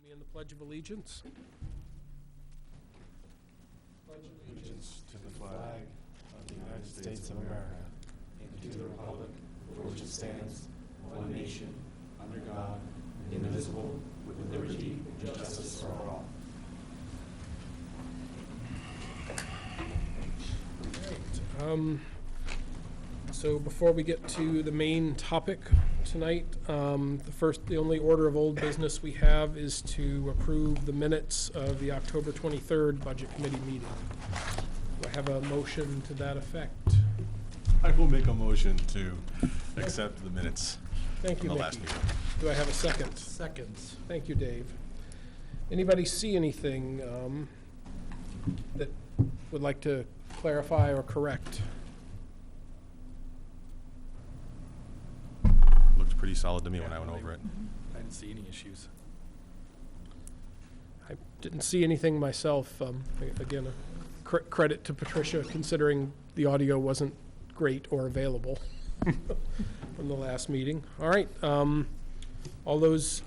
me in the Pledge of Allegiance. Pledge allegiance to the flag of the United States of America and to the republic for which it stands, one nation, under God, indivisible, with liberty and justice for all. So before we get to the main topic tonight, the only order of old business we have is to approve the minutes of the October 23rd Budget Committee meeting. Do I have a motion to that effect? I will make a motion to accept the minutes Thank you, from the Mickey. last meeting. Do I have a second? Seconds. Thank you, Dave. Anybody see anything that would like to clarify or correct? Looked pretty solid to me when I went over it. I didn't see any issues. I didn't see anything myself. Again, credit to Patricia, considering the audio wasn't great or available from the last meeting. All right, all those,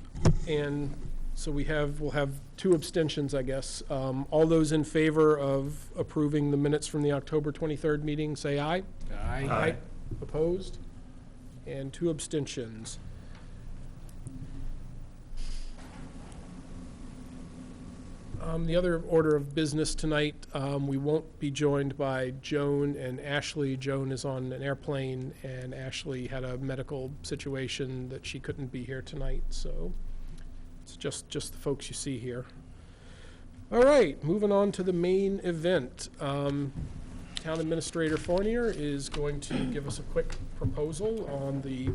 and so we'll have two abstentions, I guess. All those in favor of approving the minutes from the October 23rd meeting, say aye. Aye. Opposed? And two abstentions. The other order of business tonight, we won't be joined by Joan and Ashley. Joan is on an airplane, and Ashley had a medical situation that she couldn't be here tonight, so it's just the folks you see here. All right, moving on to the main event. Town Administrator Fournier is going to give us a quick proposal on the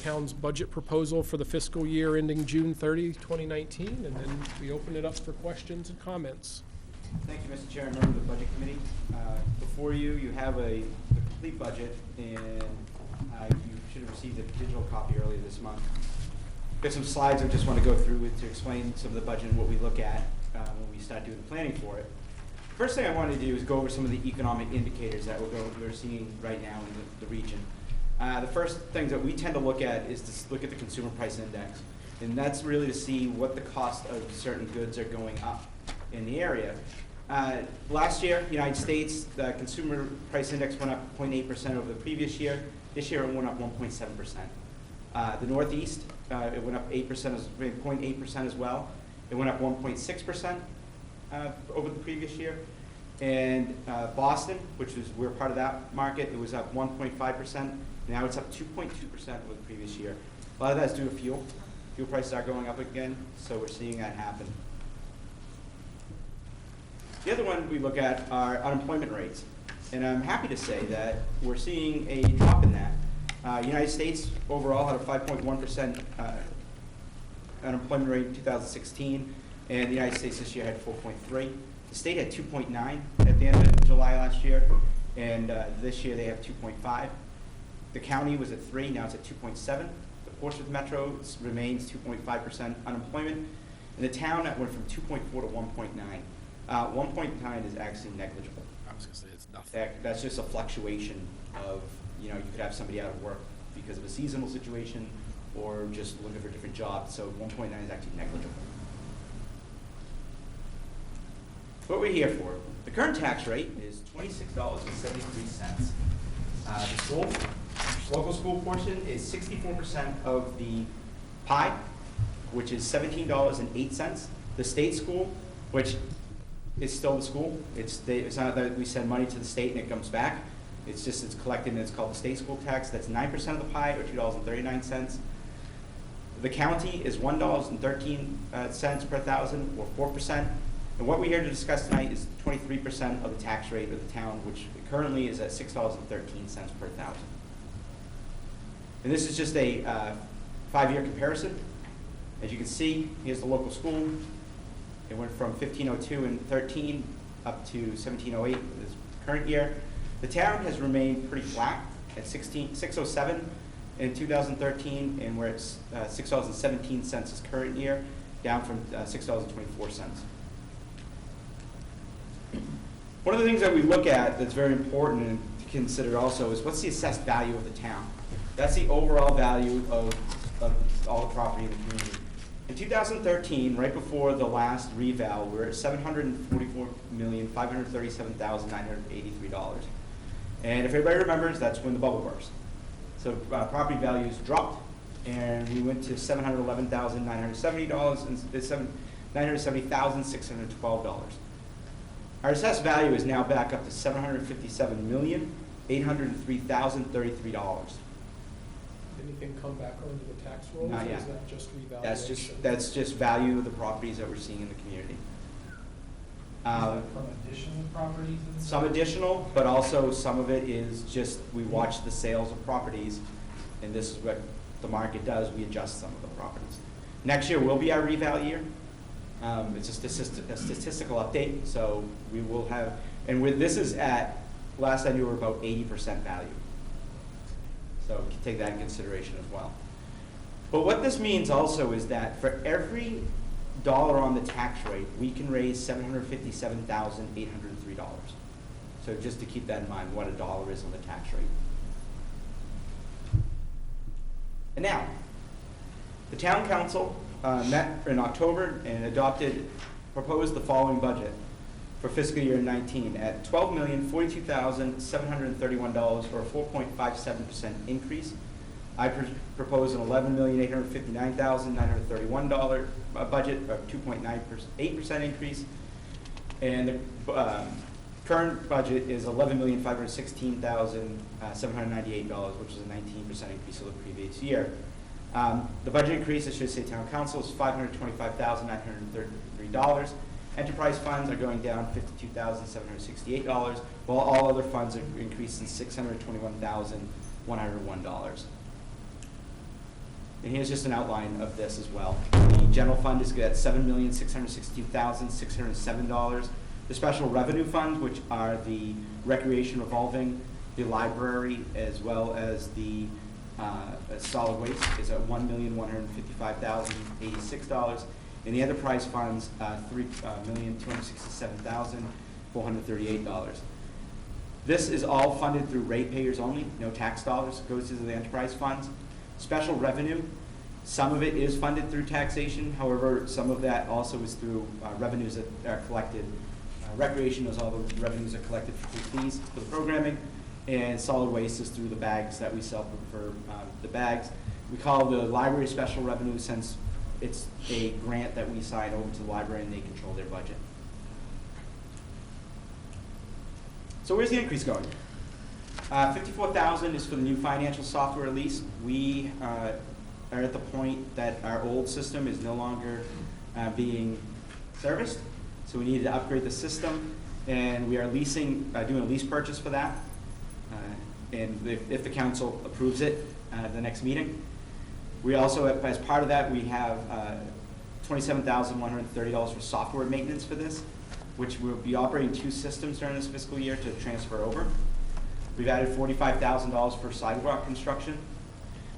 town's budget proposal for the fiscal year ending June 30, 2019, and then we open it up for questions and comments. Thank you, Mr. Chair and member of the Budget Committee. Before you, you have the complete budget, and you should have received a digital copy earlier this month. There's some slides I just want to go through with to explain some of the budget and what we look at when we start doing the planning for it. First thing I want to do is go over some of the economic indicators that we're seeing right now in the region. The first things that we tend to look at is to look at the Consumer Price Index. And that's really to see what the cost of certain goods are going up in the area. Last year, United States, the Consumer Price Index went up 0.8% over the previous year. This year it went up 1.7%. The Northeast, it went up 0.8% as well. It went up 1.6%. Over the previous year. And Boston, we're part of that market, it was up 1.5%. Now it's up 2.2% over the previous year. A lot of that's due to fuel. Fuel prices are going up again, so we're seeing that happen. The other one we look at are unemployment rates. And I'm happy to say that we're seeing a drop in that. United States overall had a 5.1% unemployment rate in 2016. And the United States this year had 4.3. The state had 2.9 at the end of July last year, and this year they have 2.5. The county was at 3, now it's at 2.7. The Portsmouth Metro remains 2.5% unemployment, and the town that went from 2.4 to 1.9. 1.9 is actually negligible. I was going to say it's nothing. That's just a fluctuation of, you could have somebody out of work because of a seasonal situation or just looking for a different job, so 1.9 is actually negligible. What we're here for. The current tax rate is $26.73. The local school portion is 64% of the pie, which is $17.08. The state school, which is still the school. It's not that we send money to the state and it comes back. It's collected and it's called the state school tax. That's 9% of the pie, or $2.39. The county is $1.13 per thousand, or 4%. And what we're here to discuss tonight is 23% of the tax rate of the town, which currently is at $6.13 per thousand. And this is just a 5-year comparison. As you can see, here's the local school. It went from 1502 in 13 up to 1708 this current year. The town has remained pretty flat at 607 in 2013, and we're at $6.17 this current year, down from $6.24. One of the things that we look at that's very important to consider also is what's the assessed value of the town. That's the overall value of all the property in the community. In 2013, right before the last reval, we were at $744,537,983. And if everybody remembers, that's when the bubble burst. So property values dropped, and we went to $711,970 and $970,612. Our assessed value is now back up to $757,803,033. Anything come back onto the tax rolls? Not or yet. is that just revaluation? That's just value of the properties that we're seeing in the community. From additional properties and stuff? Some additional, but also some of it is just, we watch the sales of properties, and this is what the market does, we adjust some of the properties. Next year will be our reval year. It's a statistical update, so we will have, and this is at, last I knew, we're about 80% value. So take that in consideration as well. But what this means also is that for every dollar on the tax rate, we can raise $757,803. So just to keep that in mind, what a dollar is on the tax rate. And now, the town council met in October and proposed the following budget for fiscal year 19 at $12,042,731, or a 4.57% increase. I propose an $11,859,931 budget, or 2.98% increase. And the current budget is $11,516,798, which is a 19% increase over the previous year. The budget increase, I should say town council, is $525,933. Enterprise funds are going down $52,768, while all other funds are increasing $621,101. And here's just an outline of this as well. The general fund is at $7,662,607. The special revenue funds, which are the recreation revolving, the library, as well as the solid waste, is at $1,155,086. And the enterprise funds, $3,267,438. This is all funded through ratepayers only, no tax dollars goes to the enterprise funds. Special revenue, some of it is funded through taxation. However, some of that also is through revenues that are collected. Recreation is all the revenues are collected through fees for the programming, and solid waste is through the bags that we sell for the bags. We call the library special revenue since it's a grant that we sign over to the library and they control their budget. So where's the increase going? $54,000 is for the new financial software lease. We are at the point that our old system is no longer being serviced, so we needed to upgrade the system, and we are doing a lease purchase for that. And if the council approves it at the next meeting. We also, as part of that, we have $27,130 for software maintenance for this, which we'll be operating 2 systems during this fiscal year to transfer over. We've added $45,000 for sidewalk construction.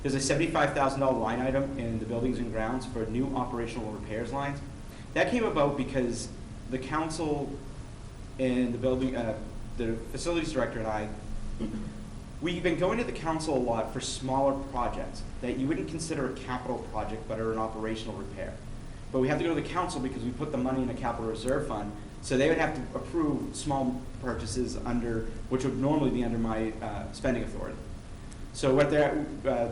There's a $75,000 line item in the buildings and grounds for new operational repairs lines. That came about because the council and the facilities director and I, we've been going to the council a lot for smaller projects that you wouldn't consider a capital project but are an operational repair. But we have to go to the council because we put the money in a capital reserve fund, so they would have to approve small purchases which would normally be under my spending authority. So what their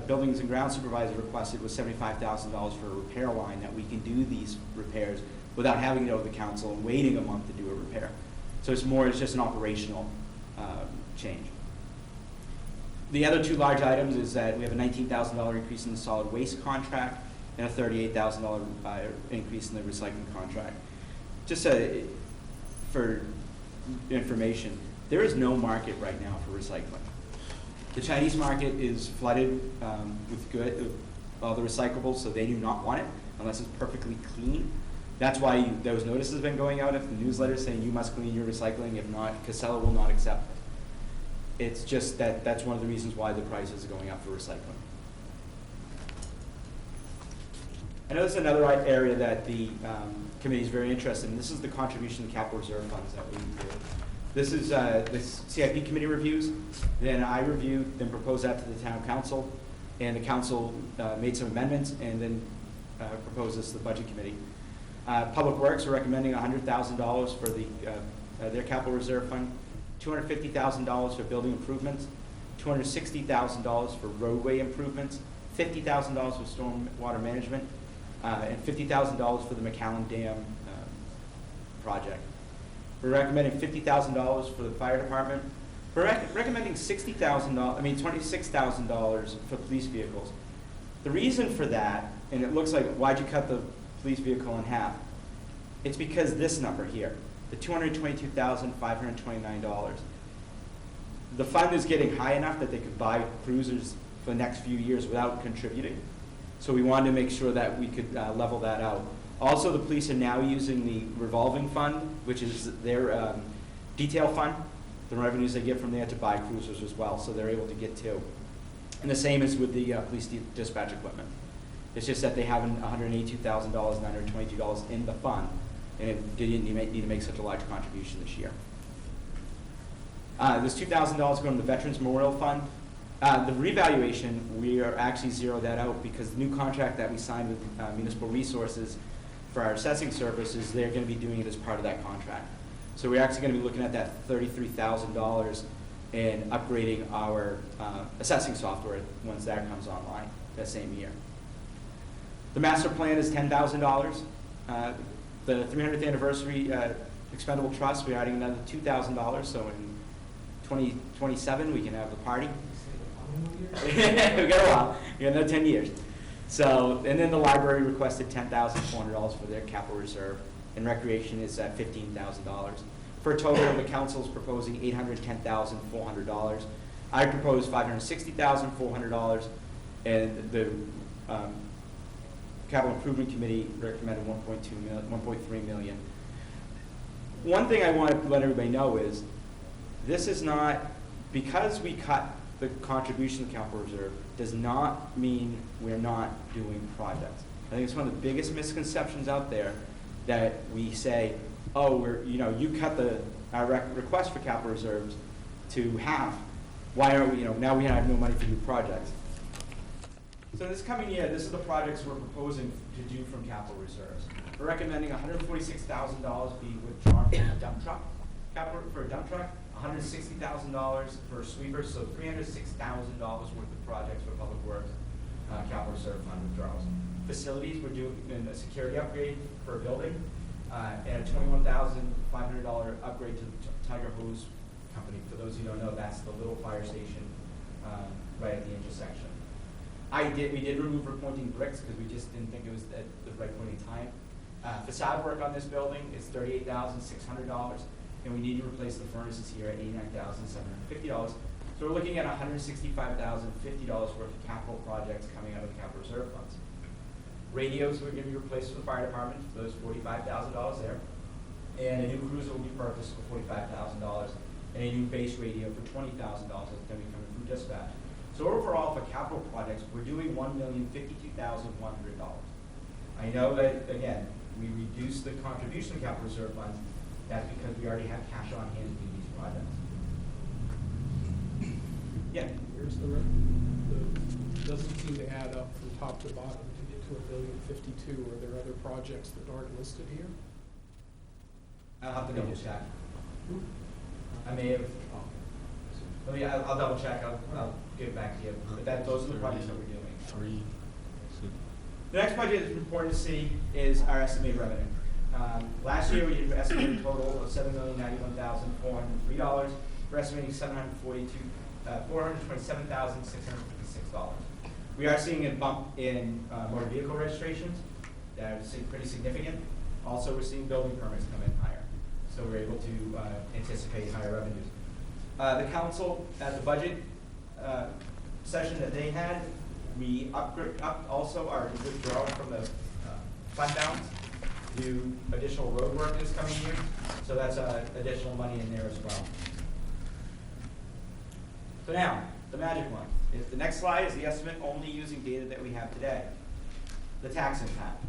buildings and grounds supervisor requested was $75,000 for a repair line that we can do these repairs without having to go to the council and waiting a month to do a repair. So it's just an operational change. The other 2 large items is that we have a $19,000 increase in the solid waste contract and a $38,000 increase in the recycling contract. Just for information, there is no market right now for recycling. The Chinese market is flooded with all the recyclables, so they do not want it unless it's perfectly clean. That's why those notices have been going out at the newsletter saying you must clean your recycling, if not, Casella will not accept it. It's just that's one of the reasons why the prices are going up for recycling. I know there's another area that the committee is very interested in. This is the contribution to capital reserve funds that we do. This is the CIP committee reviews. Then I reviewed, then proposed that to the town council, and the council made some amendments and then propose this to the Budget Committee. Public Works, we're recommending $100,000 for their capital reserve fund, $250,000 for building improvements, $260,000 for roadway improvements, $50,000 for storm water management, and $50,000 for the McAllen Dam project. We're recommending $50,000 for the fire department. We're recommending $26,000 for police vehicles. The reason for that, and it looks like, why'd you cut the police vehicle in half? It's because this number here, the $222,529. The fund is getting high enough that they could buy cruisers for the next few years without contributing. So we wanted to make sure that we could level that out. Also, the police are now using the revolving fund, which is their detail fund, the revenues they get from there to buy cruisers as well, so they're able to get two. And the same is with the police dispatch equipment. It's just that they have $182,922 in the fund, and it didn't need to make such a large contribution this year. There's $2,000 going to the Veterans Memorial Fund. The revaluation, we are actually zeroed that out because the new contract that we signed with Municipal Resources for our assessing services, they're going to be doing it as part of that contract. So we're actually going to be looking at that $33,000 and upgrading our assessing software once that comes online that same year. The master plan is $10,000. The 300th anniversary expendable trust, we're adding another $2,000, so in 2027 we can have the party. We got a while. We got another 10 years. So, and then the library requested $10,400 for their capital reserve, and recreation is at $15,000. For a total, the council is proposing $810,400. I proposed $560,400, and the Capital Improvement Committee recommended $1.3 million. One thing I want to let everybody know is this is not, because we cut the contribution to capital reserve, does not mean we're not doing projects. I think it's one of the biggest misconceptions out there that we say, oh, you cut our request for capital reserves to half. Why aren't we, now we have no money to do projects. So this coming year, this is the projects we're proposing to do from capital reserves. We're recommending $146,000 be withdrawn from a dump truck, for a dump truck, $160,000 for sweepers, so $306,000 worth of projects for public works, capital reserve fund withdrawals. Facilities, we're doing a security upgrade for a building, and a $21,500 upgrade to the Tiger Hose Company. For those who don't know, that's the little fire station right at the intersection. We did remove repointing bricks because we just didn't think it was at the right point in time. Facade work on this building is $38,600, and we need to replace the furnaces here at $89,750. So we're looking at $165,050 worth of capital projects coming out of the capital reserve funds. Radios we're going to be replaced for the fire department, for those $45,000 there, and a new cruiser will be purchased for $45,000, and a new base radio for $20,000 that's going to be coming from dispatch. So overall, for capital projects, we're doing $1,052,100. I know that, again, we reduced the contribution to capital reserve funds. That's because we already have cash on hand to do these projects. Yeah? Where's the doesn't seem to add up from top to bottom to get to $1,052,000. Are there other projects that aren't listed here? I'll have to double check. I may have. I'll double check. I'll give it back to you. But those are the projects that we're doing. The next budget that's important to see is our estimated revenue. Last year we did an estimated total of $7,091,403. We're estimating $427,656. We are seeing a bump in motor vehicle registrations. That's pretty significant. Also, we're seeing building permits come in higher. So we're able to anticipate higher revenues. The council, at the budget session that they had, we also are withdrawing from the fund balance to do additional road work this coming year. So that's additional money in there as well. So now, the magic one. The next slide is the estimate only using data that we have today. The tax impact.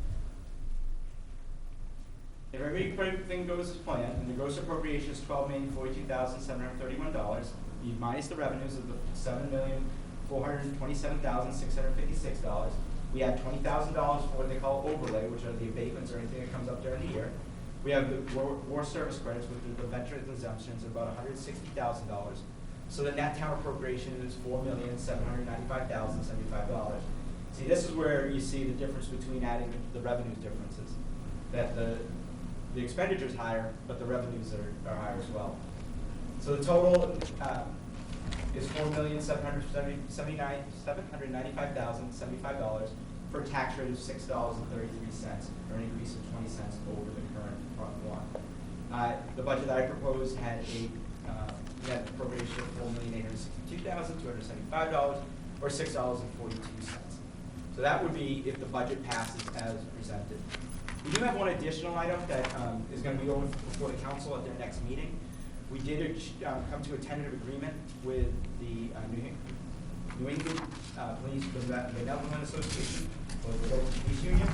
If everything goes as planned, and the gross appropriation is $12,042,731, you minus the revenues of the $7,427,656, We have $20,000 for what they call overlay, which are the abatements or anything that comes up during the year. We have the war service credits with the veterans exemptions of about $160,000. So the net town appropriation is $4,795,075. See, this is where you see the difference between adding the revenues differences. That the expenditure is higher, but the revenues are higher as well. So the total is $4,795,075 for a tax rate of $6.33, or an increase of 20 cents over the current one. The budget that I proposed had a net appropriation of $4,862,275, or $6.42. So that would be if the budget passes as presented. We do have one additional item that is going to be going before the council at their next meeting. We did come to a tentative agreement with the New England Police Benevolent Association, or the local police union.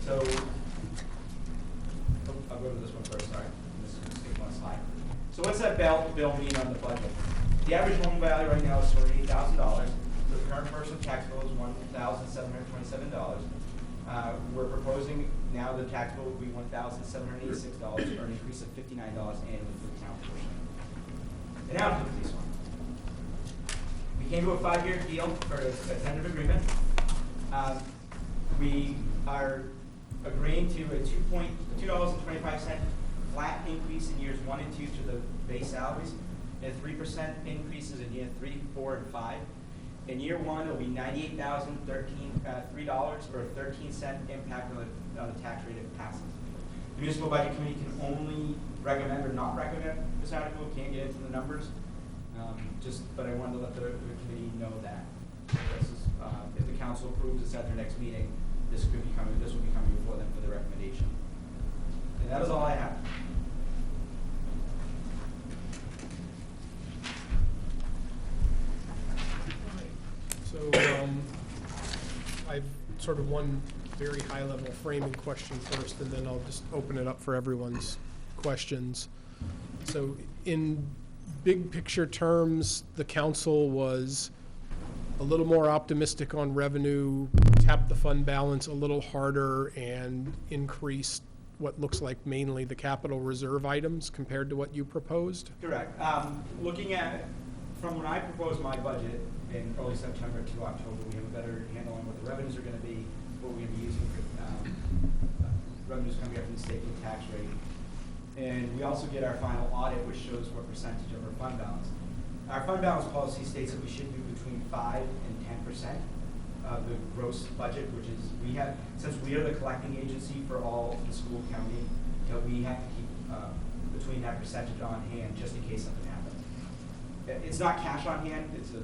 So, I'll go to this one first, sorry. Let's skip one slide. So what's that bill mean on the budget? The average home value right now is $48,000. The current personal tax bill is $1,727. We're proposing now the tax bill will be $1,786, or an increase of $59 annually for the town portion. And now to the police one. We came to a 5-year deal for a tentative agreement. We are agreeing to a $2.25 flat increase in years 1 and 2 to the base salaries, and 3% increases in year 3, 4, and 5. In year 1, it'll be $98,003, or a 13-cent impact on the tax rate if it passes. The municipal budget committee can only recommend or not recommend this article. Can't get into the numbers. But I wanted to let the committee know that. This is, if the council approves this at their next meeting, this will be coming before them for the recommendation. And that is all I have. So I've sort of one very high-level framing question first, and then I'll just open it up for everyone's questions. So in big picture terms, the council was a little more optimistic on revenue, tapped the fund balance a little harder, and increased what looks like mainly the capital reserve items compared to what you proposed? Correct. Looking at, from when I proposed my budget in early September to October, we have a better handle on what the revenues are going to be, what we're going to be using for revenues coming up from the state tax rate. And we also get our final audit, which shows what percentage of our fund balance. Our fund balance policy states that we should be between 5 and 10% of the gross budget, which is, we have, since we are the collecting agency for all the school county, we have to keep between that percentage on hand just in case something happens. It's not cash on hand, it's a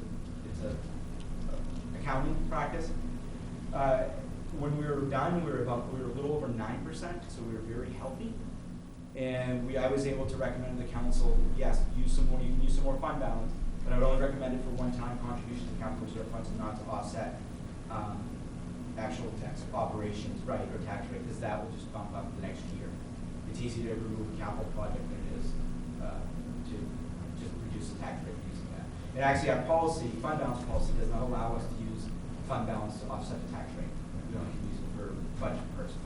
accounting practice. When we were done, we were a little over 9%, so we were very healthy. And I was able to recommend to the council, yes, you can use some more fund balance, but I would only recommend it for one-time contributions to capital reserve funds and not to offset actual tax operations, right, or tax rate, because that will just bump up the next year. It's easier to remove a capital project than it is to just reduce the tax rate using that. And actually, our policy, fund balance policy, does not allow us to use fund balance to offset the tax rate. We only can use it for budget purposes.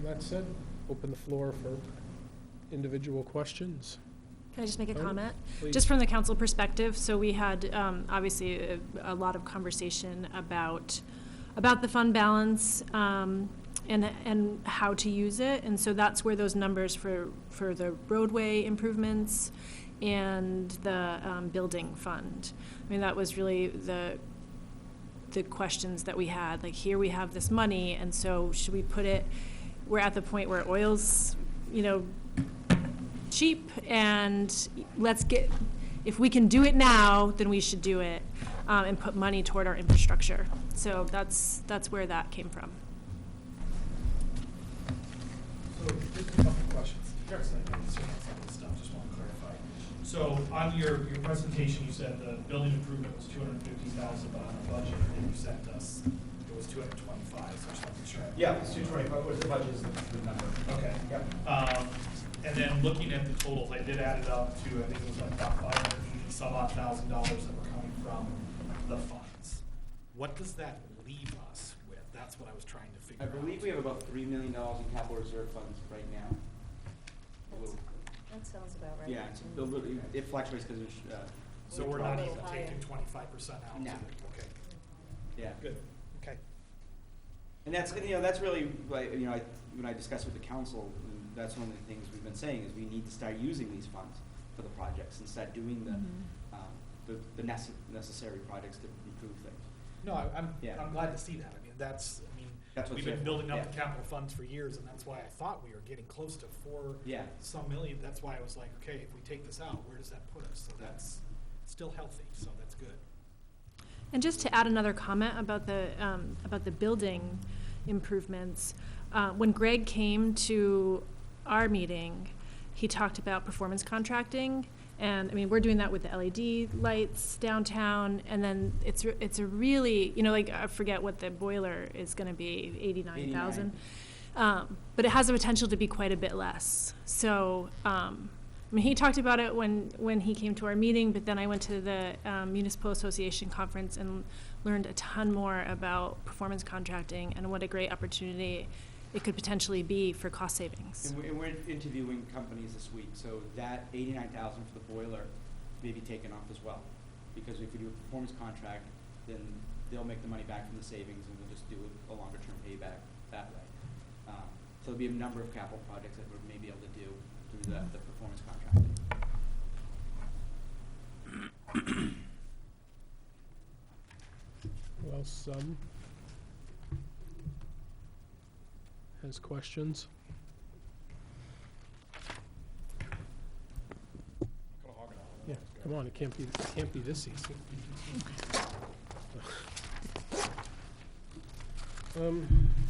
That said, open the floor for individual questions. Can I just make a comment? Please. Just from the council perspective, so we had obviously a lot of conversation about the fund balance and how to use it, and so that's where those numbers for the roadway improvements and the building fund. I mean, that was really the questions that we had. Like, here we have this money, and so should we put it? We're at the point where oil's, cheap, and if we can do it now, then we should do it and put money toward our infrastructure. So that's where that came from. So just a couple of questions. Just want to clarify. So on your presentation, you said the building improvement was $250,000, but on the budget that you sent us, it was $225,000. So I just want to make sure. Yeah, it's 225. What the budget is the number. Okay. Yep. And then looking at the totals, I did add it up to, I think it was like about $580,000 that were coming from the fund. what does that leave us with? That's what I was trying to figure I out. believe we have about $3 million in capital reserve funds right now. A little- That sounds about right. Yeah, it fluctuates because there's, So we're not Little even higher. taking 25% out? No. Okay, yeah. good, okay. And that's, that's really, like, when I discussed with the council, that's one of the things we've been saying, is we need to start using these funds for the projects and start doing the necessary projects to improve things. No, I'm Yeah. glad to see that. That's what's we've been there. building up Yeah. the capital funds for years, and that's why I thought we were getting close to Yeah. some million. That's why I was like, okay, if we take this out, where does that put us? So that's still healthy, so that's good. And just to add another comment about the building improvements, when Greg came to our meeting, he talked about performance contracting. And, I mean, we're doing that with the LED lights downtown, and then it's a really, like, I forget what the boiler is gonna be, 89,000. But it has the potential to be quite a bit less. So, I mean, he talked about it when he came to our meeting, but then I went to the Municipal Association conference and learned a ton more about performance contracting and what a great opportunity it could potentially be for cost savings. And we're interviewing companies this week, so that 89,000 for the boiler may be taken off as well. Because if we do a performance contract, then they'll make the money back from the savings, and we'll just do a longer term payback that way. So there'll be a number of capital projects that we may be able to do through the performance contracting. Who else has questions? Yeah, come on, it can't be this easy.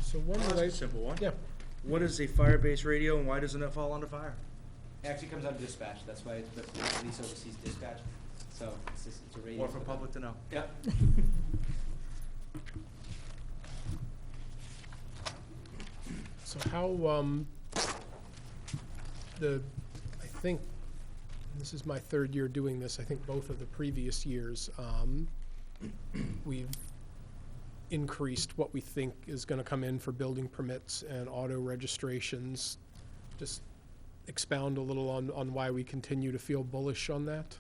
So one I'll that ask I, a simple one. yeah, What is a fire-based radio, and why doesn't it fall under fire? It actually comes out of dispatch, that's why the police oversees dispatch, so it's a radio. More for public to know. Yep. so how, I think, this is my third year doing this, I think both of the previous years, we've increased what we think is gonna come in for building permits and auto registrations. Just expound a little on why we continue to feel bullish on that.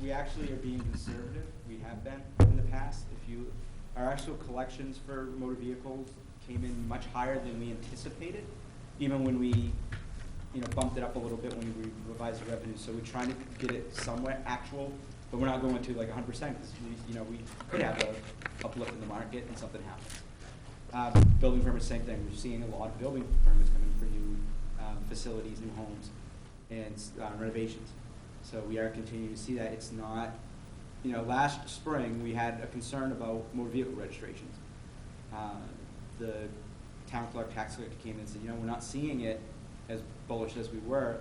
We actually are being conservative. We have been in the past. Our actual collections for motor vehicles came in much higher than we anticipated, even when we, bumped it up a little bit when we revised the revenue. So we're trying to get it somewhat actual, but we're not going to like 100% because we could have a uplift in the market and something happens. Building permits, same thing. We're seeing a lot of building permits coming for new facilities, new homes, and renovations. So we are continuing to see that. It's not, last spring we had a concern about motor vehicle registrations. The town clerk, tax collector came in and said, we're not seeing it as bullish as we were.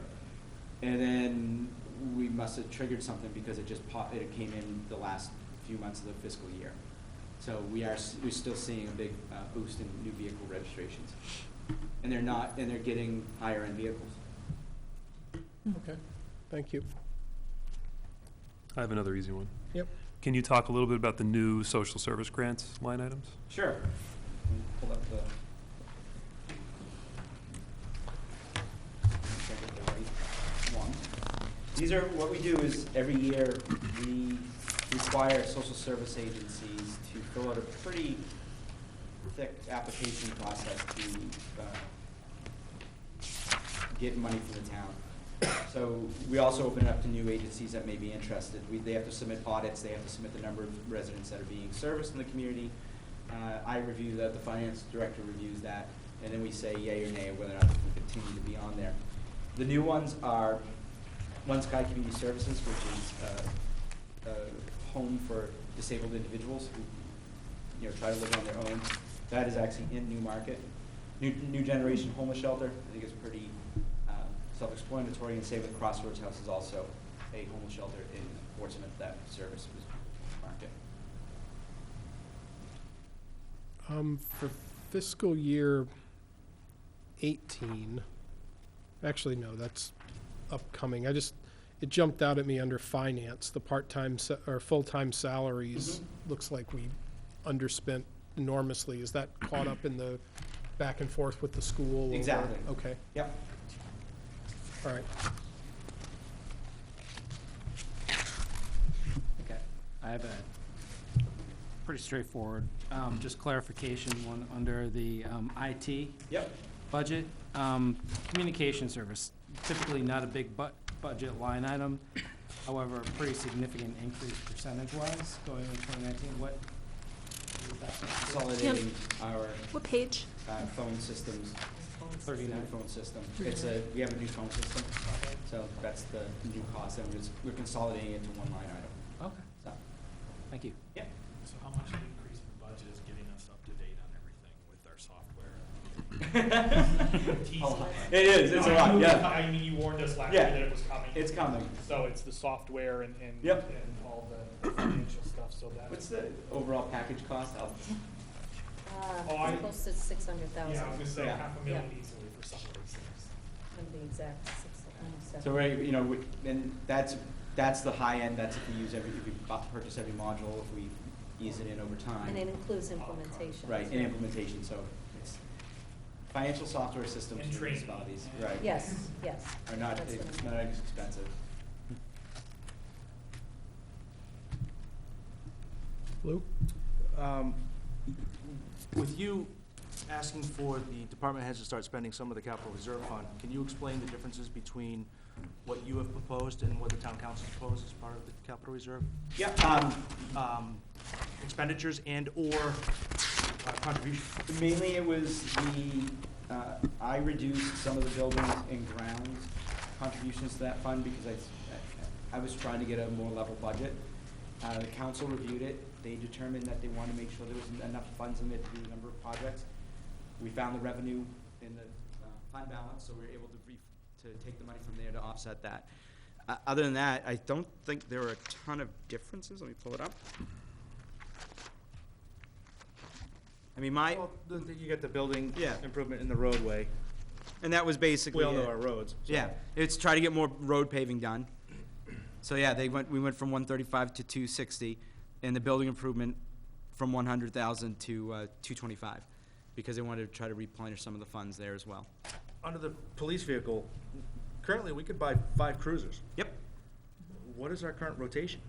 And then we must have triggered something because it came in the last few months of the fiscal year. So we're still seeing a big boost in new vehicle registrations. And they're getting higher end vehicles. Okay, thank you. I have another easy one. Yep. Can you talk a little bit about the new social service grants line items? Sure. Let me pull up the. Check if the right one. These are, what we do is every year we require social service agencies to fill out a pretty thick application process to get money from the town. So we also open it up to new agencies that may be interested. They have to submit audits, they have to submit the number of residents that are being serviced in the community. I review that, the finance director reviews that, and then we say yay or nay whether or not we can continue to be on there. The new ones are One Sky Community Services, which is a home for disabled individuals who try to live on their own. That is actually in Newmarket. New Generation Homeless Shelter, I think it's pretty self-explanatory, and same with Crossroads House is also a homeless shelter in Portsmouth that service was market. For fiscal year 18, actually, no, that's upcoming. it jumped out at me under finance, the part-time or full-time salaries. Looks like we underspent enormously. Is that caught up in the back and forth with the school? over- Exactly. Okay, Yep. all right. Okay, I have a pretty straightforward, just clarification, one under the IT Yep. budget. Communication service, typically not a big budget line item, however, a pretty significant increase percentage-wise going into 2019. What is that? Consolidating our What page? phone systems. 39. Phone system. We have a new phone system, so that's the new cost, and we're consolidating it into one line item. Okay, So, thank you. yeah. So how much of the increase in the budget is getting us up to date on everything with our software? It is, it's a lot, yeah. I mean, you warned us last Yeah. year that it was coming. It's coming. So it's the software and Yep. all the financial stuff, so that. What's the overall package cost? Oh, I- It's close to 600,000. Yeah, I was gonna say Yeah. $500,000 Yeah. easily for some of these things. To be exact, almost So 7. we're, and that's the high end, that's if we purchase every module, if we ease it in over time. And it includes implementation. Right, and implementation, so it's financial software systems And for training. municipalities, right? Yes, yes. Are not, That's what it's I not as expensive. Lou? With you asking for the department heads to start spending some of the capital reserve fund, can you explain the differences between what you have proposed and what the town council proposed as part of the capital reserve? Yeah, Expenditures and/or contributions? mainly it was I reduced some of the buildings and grounds contributions to that fund because I was trying to get a more level budget. The council reviewed it. They determined that they wanted to make sure there was enough funds in there to do a number of projects. We found the revenue in the fund balance, so we were able to take the money from there to offset that. Other than that, I don't think there were a ton of differences. Let me pull it up. I mean, Well, you get the building Yeah. improvement in the roadway. and that was basically We all know it. our roads. so- Yeah, it's try to get more road paving done. So yeah, we went from 135 to 260, and the building improvement from 100,000 to 225, because they wanted to try to replenish some of the funds there as well. Under the police vehicle, currently, we could buy 5 cruisers. Yep. What is our current rotation?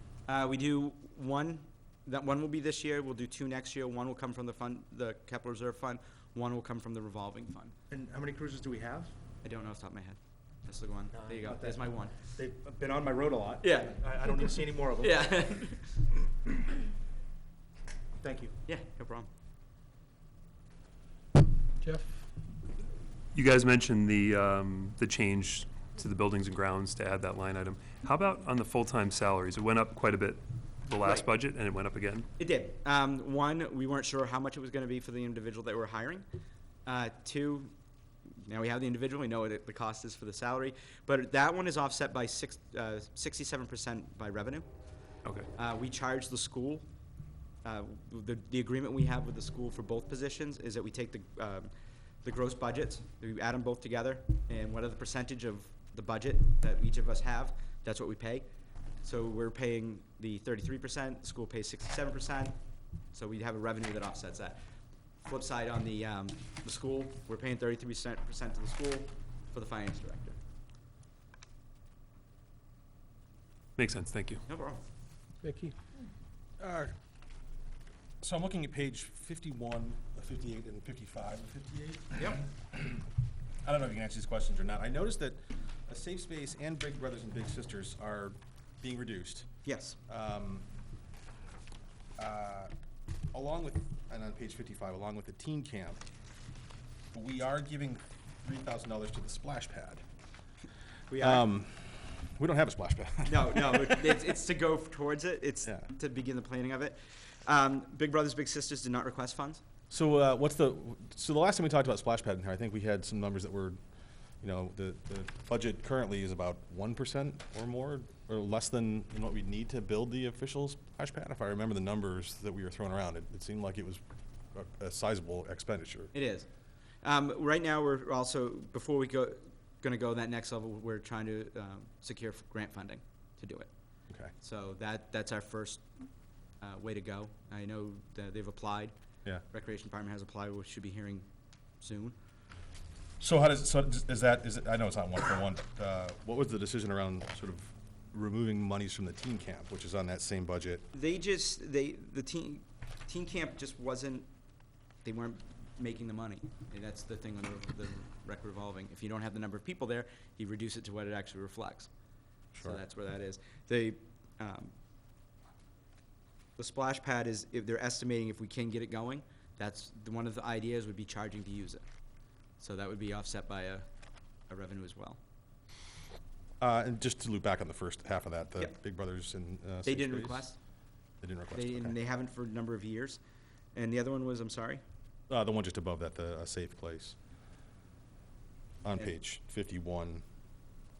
We do one, that one will be this year, we'll do 2 next year, one will come from the fund, the capital reserve fund, one will come from the revolving fund. And how many cruisers do we have? I don't know off the top of my head. That's the one. There you go, Not there's that- my one. They've been on my road a lot. Yeah. I don't need to see any more of them. Yeah. Thank you. Yeah, no problem. Jeff? You guys mentioned the change to the buildings and grounds to add that line item. How about on the full-time salaries? It went up quite a bit the last Right. budget, and it went up again. It did. One, we weren't sure how much it was gonna be for the individual that we're hiring. Two, now we have the individual, we know what the cost is for the salary, but that one is offset by 67% by revenue. Okay. We charge the school, the agreement we have with the school for both positions is that we take the gross budgets, we add them both together, and whatever the percentage of the budget that each of us have, that's what we pay. So we're paying the 33%, the school pays 67%, so we have a revenue that offsets that. Flip side on the school, we're paying 33% to the school for the finance director. Makes sense, thank you. No problem. Mickey? So I'm looking at page 51, 58, and 55 and 58. Yep. I don't know if you can answer these questions or not. I noticed that a Safe Space and Big Brothers and Big Sisters are being reduced. Yes. Along with, and on page 55, along with the teen camp, we are giving $3,000 to the splash pad. We are. We don't have a splash pad. No, it's to go towards it. It's Yeah. to begin the planning of it. Big Brothers Big Sisters did not request funds. So so the last time we talked about splash pad in here, I think we had some numbers that were, the budget currently is about 1% or more, or less than what we'd need to build the official splash pad. If I remember the numbers that we were throwing around, it seemed like it was a sizable expenditure. It is. Right now, we're also, before we go, gonna go that next level. We're trying to secure grant funding to do it. Okay. So that's our first way to go. I know that they've applied. Yeah. Recreation Department has applied, we should be hearing soon. So is it, I know it's not one for one, but what was the decision around sort of removing monies from the teen camp, which is on that same budget? The teen camp just wasn't, they weren't making the money. And that's the thing on the rec revolving. If you don't have the number of people there, you reduce it to what it actually reflects. Sure. So that's where that is. The splash pad is, if they're estimating if we can get it going, that's, one of the ideas would be charging to use it. So that would be offset by a revenue as well. And just to loop back on the first half of that, the Yep. Big Brothers and They Safe didn't Space? request. They didn't request, And okay. they haven't for a number of years. And the other one was, I'm sorry? The one just above that, the Safe Place. On And- page 51.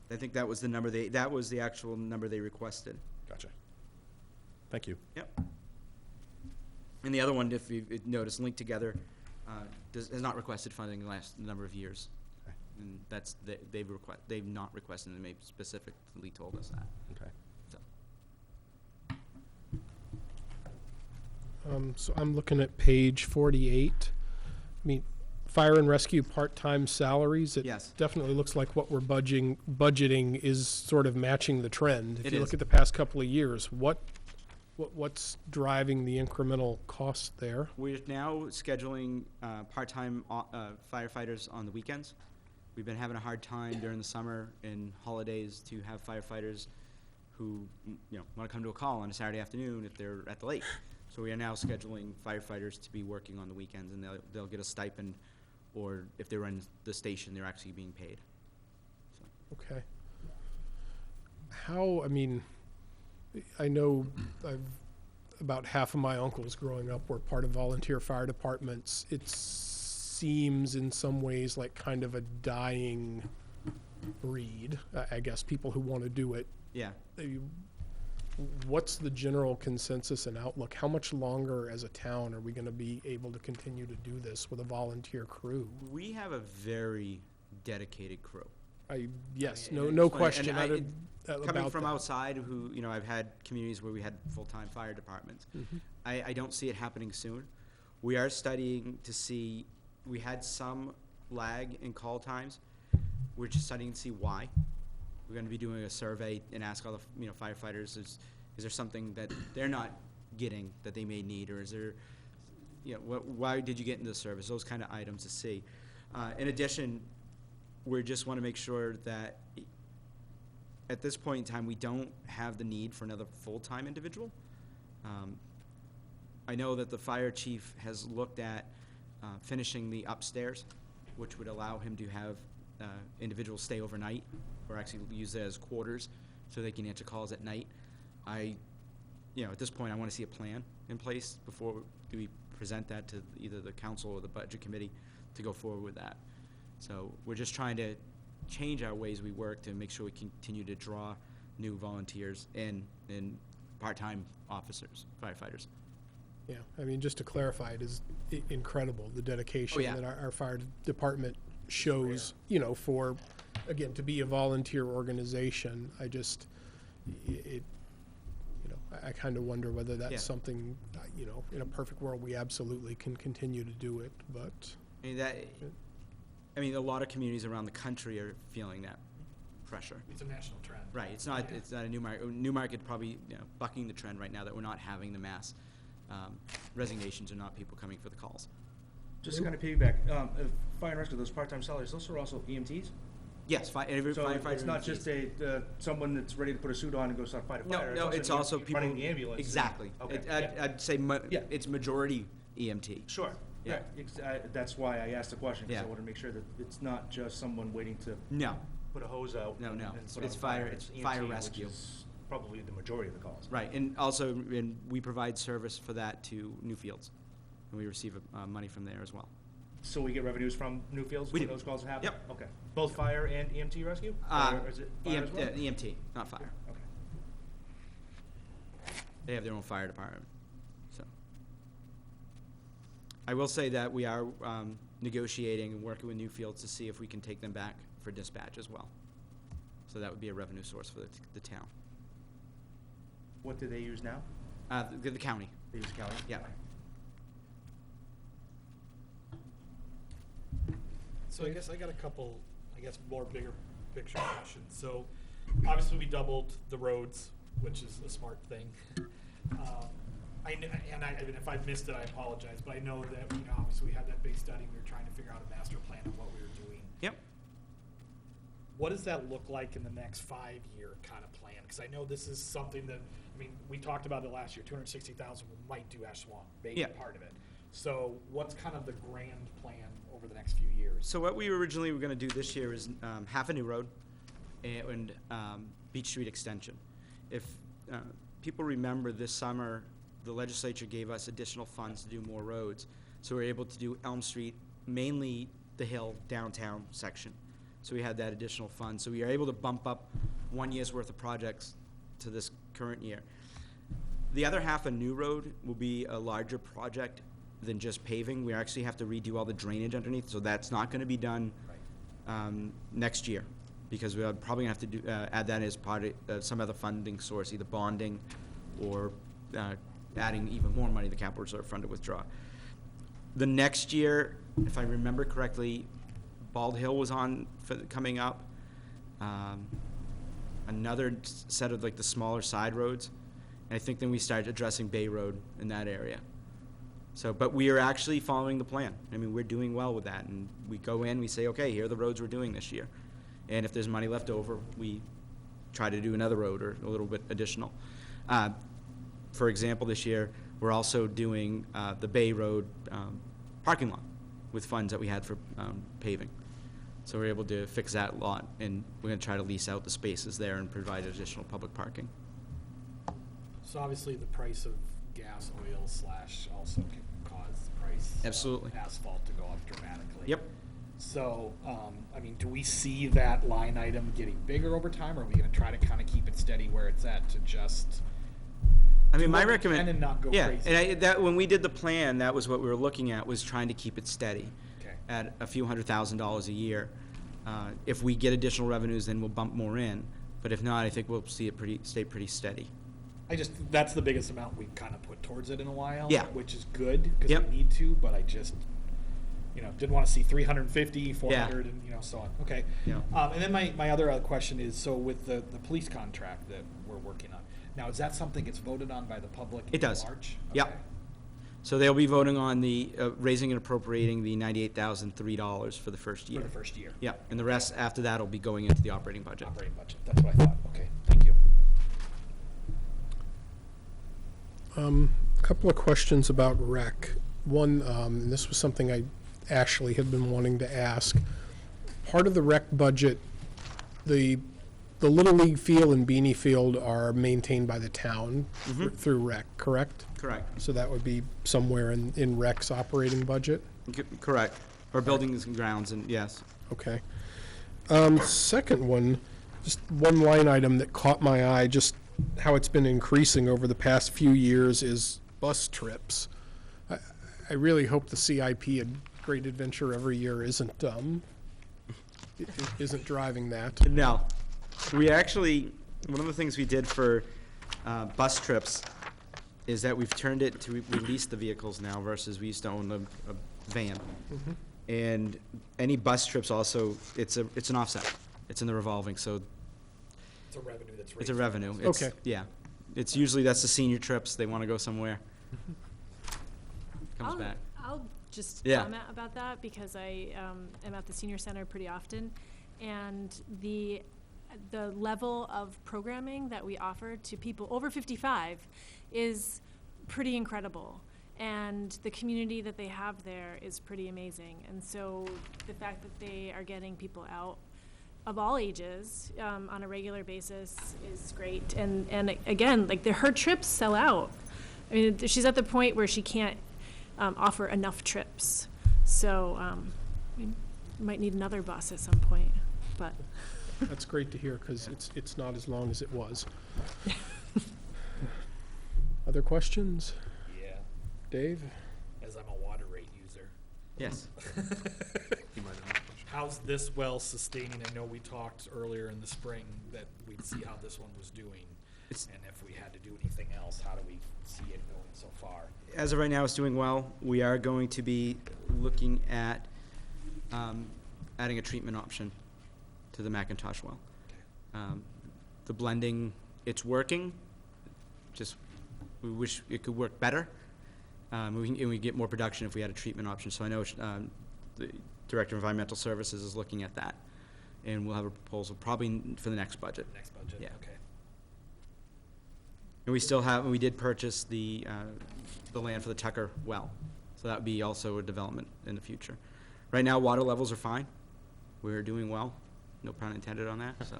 I think that was the number that was the actual number they requested. Gotcha. Thank you. Yep. And the other one, if you notice, linked together, has not requested funding in the last number of years. Okay. And that's, they've not requested, and they specifically told us that, Okay. so. So I'm looking at page 48. I mean, fire and rescue part-time salaries, it Yes. definitely looks like what we're budgeting is sort of matching the trend. If It you is. look at the past couple of years, what's driving the incremental cost there? We're now scheduling part-time firefighters on the weekends. We've been having a hard time during the summer and holidays to have firefighters who, want to come to a call on a Saturday afternoon if they're at the lake. So we are now scheduling firefighters to be working on the weekends, and they'll get a stipend, or if they're in the station, they're actually being paid. So. Okay. I know about half of my uncles growing up were part of volunteer fire departments. It seems in some ways like kind of a dying breed, I guess, people who want to do it. Yeah. What's the general consensus and outlook? How much longer as a town are we going to be able to continue to do this with a volunteer crew? We have a very dedicated crew. Yes, And no it's funny, question and about coming from that. outside, who, I've had communities where we had full-time fire departments. Mhm. I don't see it happening soon. We are studying to see, we had some lag in call times. We're just studying to see why. We're gonna be doing a survey and ask all the, firefighters, is there something that they're not getting that they may need, or is there, why did you get into the service? Those kind of items to see. In addition, we just want to make sure that at this point in time, we don't have the need for another full-time individual. I know that the fire chief has looked at finishing the upstairs, which would allow him to have individuals stay overnight, or actually use it as quarters, so they can answer calls at night. At this point, I want to see a plan in place before we present that to either the council or the budget committee to go forward with that. So we're just trying to change our ways we work to make sure we continue to draw new volunteers and part-time officers, firefighters. Yeah, just to clarify, it is incredible, the dedication yeah. that our fire department shows, for, again, to be a volunteer organization. I kind of wonder whether that's Yeah. something, in a perfect world, we absolutely can continue to do it, but. A lot of communities around the country are feeling that pressure. It's a national trend. Right, it's not a Newmarket probably, bucking the trend right now that we're not having the mass resignations, or not people coming for the calls. Just to kind of piggyback, fire and rescue, those part-time salaries, those are also EMTs? Yes, every So firefighter. it's not just someone that's ready to put a suit on and go start fighting a fire? No, it's also people. Running the ambulance? Exactly. Okay, I'd say Yeah. it's majority EMT. Sure. Yeah. That's why I asked the question, because I Yeah. want to make sure that it's not just someone waiting to No, put a hose out. No, no. and put It's out a fire- It's it's fire EMT, rescue. which is probably the majority of the calls. right, and also, we provide service for that to Newfields, and we receive money from there as well. So we get revenues from Newfields We when do. those calls happen? Yep. Okay. Both fire and EMT rescue? Or is it fire as well? EMT, not fire. Okay. They have their own fire department, so. I will say that we are negotiating and working with Newfields to see if we can take them back for dispatch as well. So that would be a revenue source for the town. What do they use now? The county, They use county? yeah. So I guess I got a couple, more bigger picture questions. So obviously we doubled the roads, which is a smart thing. And if I missed it, I apologize, but I know that, obviously we had that big study, we were trying to figure out a master plan of what we were doing. Yep. What does that look like in the next 5-year kind of plan? Because I know this is something that, we talked about it last year, 260,000 we might do Ash Swamp, maybe Yeah. part of it. So what's kind of the grand plan over the next few years? So what we originally were gonna do this year is half a new road and Beach Street extension. If people remember, this summer, the legislature gave us additional funds to do more roads. So we were able to do Elm Street, mainly the Hill downtown section. So we had that additional fund. So we are able to bump up 1 year's worth of projects to this current year. The other half, a new road, will be a larger project than just paving. We actually have to redo all the drainage underneath, so that's not gonna be done next year, because we're probably gonna have to do, add that as part of some other funding source, either bonding or adding even more money to the capital reserve fund to withdraw. The next year, if I remember correctly, Bald Hill was on coming up. Another set of like the smaller side roads. And I think then we started addressing Bay Road in that area. So, but we are actually following the plan. We're doing well with that. And we go in, we say, okay, here are the roads we're doing this year. And if there's money left over, we try to do another road or a little bit additional. For example, this year, we're also doing the Bay Road parking lot with funds that we had for paving. So we're able to fix that lot, and we're gonna try to lease out the spaces there and provide additional public parking. So obviously the price of gas, oil / also can cause the price Absolutely. of asphalt to go up dramatically. Yep. So, do we see that line item getting bigger over time, or are we gonna try to kind of keep it steady where it's at to just My what we can recommend. and not go Yeah, crazy? and when we did the plan, that was what we were looking at, was trying to keep it steady. Okay. At a few $100,000s a year. If we get additional revenues, then we'll bump more in. But if not, I think we'll see it stay pretty steady. That's the biggest amount we've kind of put towards it in a while. Yeah. Which is good, because Yep. we need to, but I just, didn't want to see 350, 400, and, so on. Okay. Yeah. And then my other question is, so with the police contract that we're working on, now, is that something that's voted on by the public It in does. March? Yep. Okay. So they'll be voting on the, raising and appropriating the $98,003 for the first year. For the first year. Yeah, and the rest after that will be going into the operating budget. Operating budget, that's what I thought. Okay, thank you. A couple of questions about rec. One, and this was something Ashley had been wanting to ask. Part of the rec budget, the Little League field and Beanie Field are maintained by the town through rec, correct? Correct. So that would be somewhere in rec's operating budget? Correct. Or buildings and grounds, and yes. Okay. Second one, just one line item that caught my eye, just how it's been increasing over the past few years, is bus trips. I really hope the CIP at Great Adventure every year isn't driving that. No. We actually, one of the things we did for bus trips is that we've turned it to, we lease the vehicles now versus we used to own a van. And any bus trips also, it's an offset. It's in the revolving, so It's a revenue that's it's a raised. revenue. Okay. Yeah. It's usually, that's the senior trips, they want to go somewhere. Comes back. I'll just Yeah. comment about that, because I am at the senior center pretty often, and the level of programming that we offer to people over 55 is pretty incredible, and the community that they have there is pretty amazing. And so the fact that they are getting people out of all ages on a regular basis is great. And again, like her trips sell out. I mean, she's at the point where she can't offer enough trips. So we might need another bus at some point, but. That's great to hear, because it's not as long as it was. Other questions? Yeah, Dave? as I'm a water rate user. Yes. You might have a question. How's this well sustaining? I know we talked earlier in the spring that we'd see how this one was doing. And if we had to do anything else, how do we see it going so far? As of right now, it's doing well. We are going to be looking at adding a treatment option to the Macintosh well. The blending, it's working, just we wish it could work better. And we get more production if we had a treatment option. So I know the Director of Environmental Services is looking at that. And we'll have a proposal probably for the next budget. Next budget, Yeah. okay. And we did purchase the land for the Tucker well. So that would be also a development in the future. Right now, water levels are fine. We're doing well. No pun intended on that, so.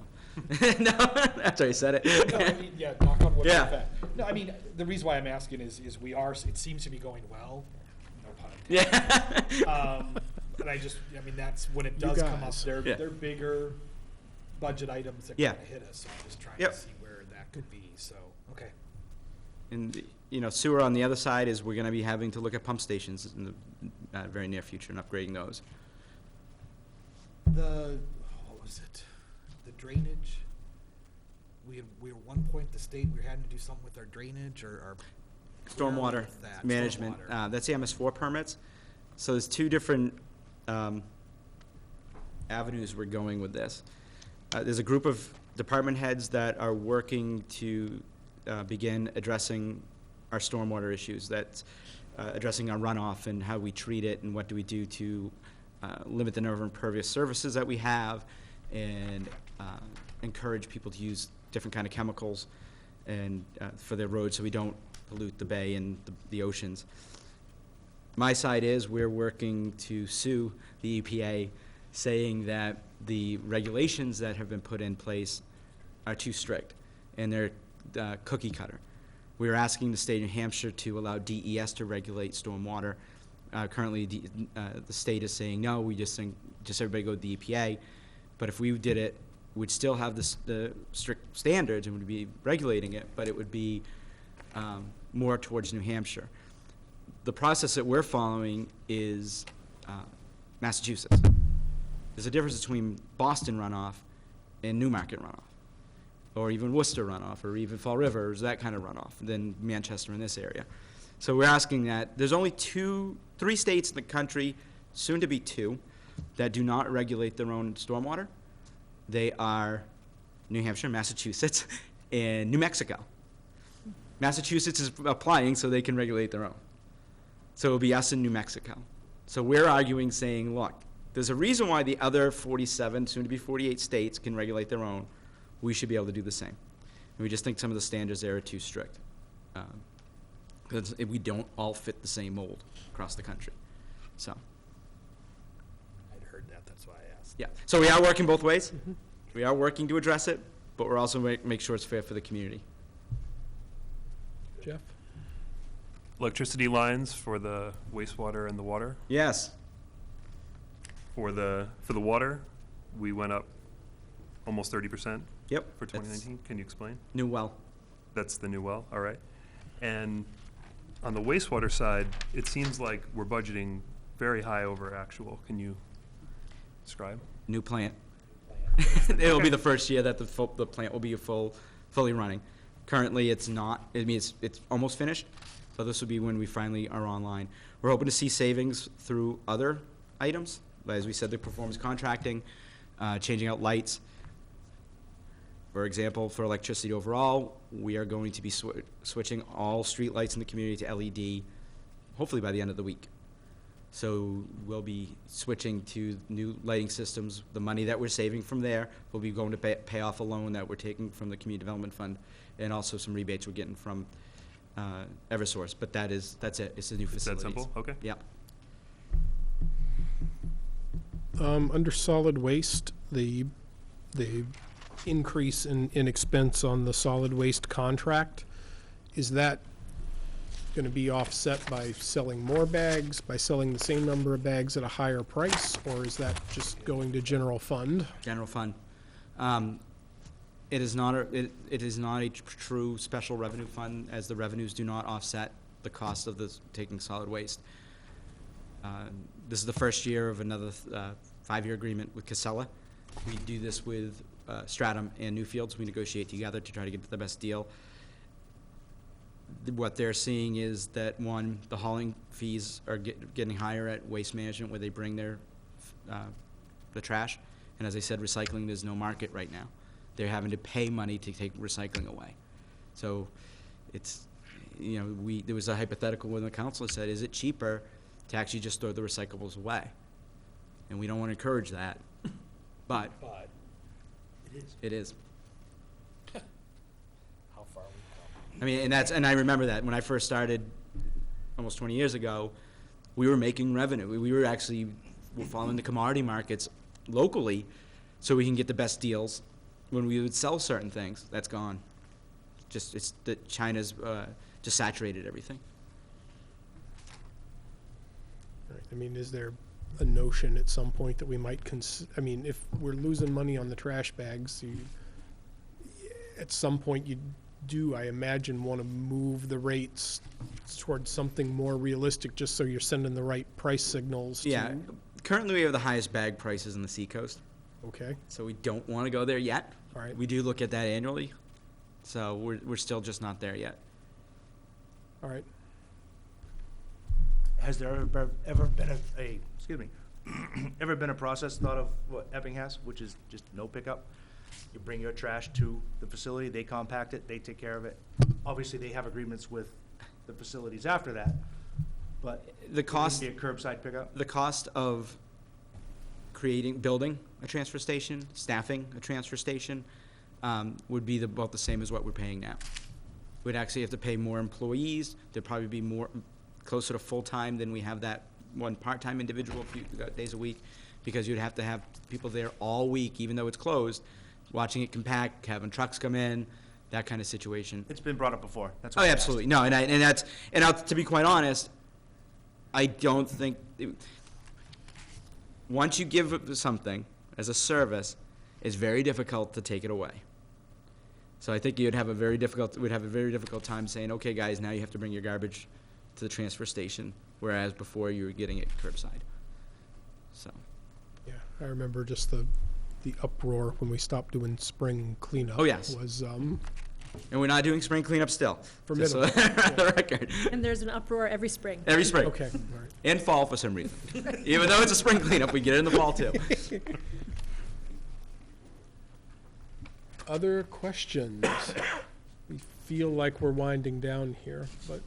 No, that's why you said it. No, I mean, yeah, knock on wood. Yeah. with that. No, I mean, the reason why I'm asking is it seems to be going well, no pun intended. Yeah. And I mean, that's, when it You does come up, guys. they're Yeah. bigger budget items that Yeah. kind of hit us, so I'm just trying Yep. to see where that could be, so, okay. And, sewer on the other side is we're gonna be having to look at pump stations in the very near future and upgrading those. What was it? The drainage? We were one point at the state, we were having to do something with our drainage or our. where are we Stormwater with that? management, Stormwater. that's the MS4 permits. So there's two different avenues we're going with this. There's a group of department heads that are working to begin addressing our stormwater issues. That's addressing our runoff and how we treat it and what do we do to limit the number of impervious surfaces that we have and encourage people to use different kind of chemicals and for their roads so we don't pollute the bay and the oceans. My side is we're working to sue the EPA, saying that the regulations that have been put in place are too strict, and they're cookie cutter. We're asking the state of New Hampshire to allow DES to regulate stormwater. Currently, the state is saying, no, we just think, just everybody go to the EPA. But if we did it, we'd still have the strict standards and would be regulating it, but it would be more towards New Hampshire. The process that we're following is Massachusetts. There's a difference between Boston runoff and Newmarket runoff, or even Worcester runoff, or even Fall River, or that kind of runoff, than Manchester in this area. So we're asking that. There's only 3 states in the country, soon to be 2, that do not regulate their own stormwater. They are New Hampshire, Massachusetts, and New Mexico. Massachusetts is applying so they can regulate their own. So it'll be us in New Mexico. So we're arguing, saying, look, there's a reason why the other 47, soon to be 48 states can regulate their own. We should be able to do the same. And we just think some of the standards there are too strict. Because we don't all fit the same mold across the country. So, I'd heard that, that's why I asked. yeah. So we are working both ways. We are working to address it, but we're also make sure it's fair for the community. Jeff? Electricity lines for the wastewater and the water. Yes. For the water, we went up almost 30% Yep. for that's 2019. Can you explain? New well. That's the new well, all right. And on the wastewater side, it seems like we're budgeting very high over actual. Can you describe? New plant. It'll be the first year that the plant will be fully running. Currently, it's not. I mean, it's almost finished, so this will be when we finally are online. We're hoping to see savings through other items, as we said, the performance contracting, changing out lights. For example, for electricity overall, we are going to be switching all street lights in the community to LED, hopefully by the end of the week. So we'll be switching to new lighting systems. The money that we're saving from there will be going to pay off a loan that we're taking from the Community Development Fund, and also some rebates we're getting from Eversource. But that's it. It's the new Is that facilities. simple? Okay. Yeah. Under solid waste, the increase in expense on the solid waste contract, is that going to be offset by selling more bags, by selling the same number of bags at a higher price, or is that just going to general fund? General fund. It is not a true special revenue fund, as the revenues do not offset the cost of taking solid waste. This is the first year of another 5-year agreement with Casella. We do this with Stratum and Newfields. We negotiate together to try to get the best deal. What they're seeing is that, one, the hauling fees are getting higher at Waste Management where they bring their the trash. And as I said, recycling, there's no market right now. They're having to pay money to take recycling away. So it's, you know, there was a hypothetical when the council said, is it cheaper to actually just throw the recyclables away? And we don't want to encourage that, but But It is. it is. how far we come. I mean, and I remember that when I first started almost 20 years ago, we were making revenue. We were actually following the commodity markets locally so we can get the best deals when we would sell certain things. That's gone. Just, it's that China's just saturated everything. Right. I mean, is there a notion at some point that we might I mean, if we're losing money on the trash bags, at some point you do, I imagine, want to move the rates towards something more realistic, just so you're sending the right price signals to. Yeah, currently we have the highest bag prices in the seacoast, Okay, so we don't want to go there yet. all right, We do look at that annually, so we're still just not there yet. all right. Has there ever been a excuse me, ever been a process thought of what Epping has, which is just no pickup? You bring your trash to the facility, they compact it, they take care of it. Obviously, they have agreements with the facilities after that, but The cost, be a curbside pickup? the cost of building a transfer station, staffing a transfer station, would be about the same as what we're paying now. We'd actually have to pay more employees. There'd probably be more, closer to full-time than we have that one part-time individual a few days a week, because you'd have to have people there all week, even though it's closed, watching it compact, having trucks come in, that kind of situation. It's been brought up before. That's Oh, why I yeah, asked. absolutely. No, to be quite honest, I don't think, once you give something as a service, it's very difficult to take it away. So I think we'd have a very difficult time saying, okay, guys, now you have to bring your garbage to the transfer station, whereas before you were getting it curbside. So, Yeah, I remember just the uproar when we stopped doing spring cleanup. Oh, yes. Was, and we're not doing spring cleanup still. Just so Formidable. on the record. And there's an uproar every spring. Every spring. okay, all right. And fall for some reason. Even though it's a spring cleanup, we get it in the fall too. Other questions? We feel like we're winding down here, but